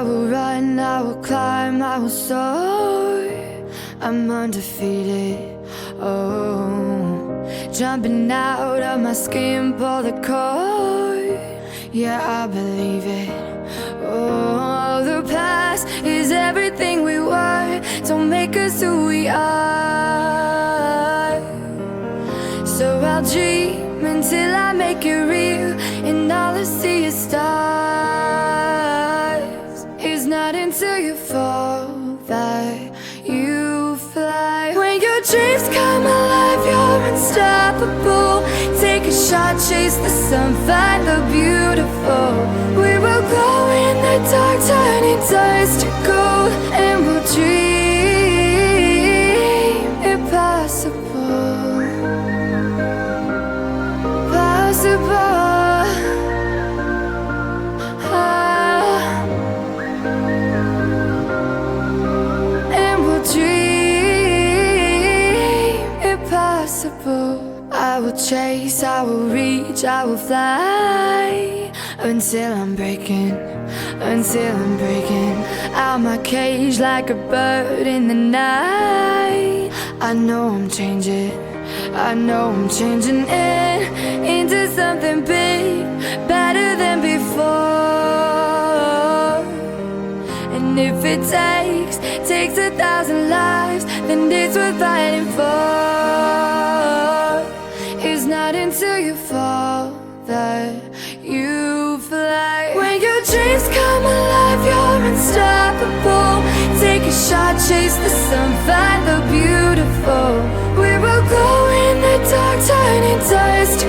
I will run, I will climb, I will soar. I'm undefeated, oh. Jumping out of my skin, pull the cord. Yeah, I believe it. Oh, the past is everything we were. Don't make us who we are. So I'll dream until I make it real, and all I see is stars. It's not until you fall that you fly. When your dreams come alive, you're unstoppable. Take a shot, chase the sun, find the beautiful. We will glow in the dark, turning dust to gold, and we'll dream impossible. Possible. And we'll dream impossible. I will chase, I will reach, I will fly until I'm breaking, until I'm breaking out my cage like a bird in the night. I know I'm changing, I know I'm changing into something big, better than before. And if it takes 1,000 lives, then it's worth fighting for. It's not until you fall that you fly. When your dreams come alive, you're unstoppable. Take a shot, chase the sun, find the beautiful. We will glow in the dark, turning dust to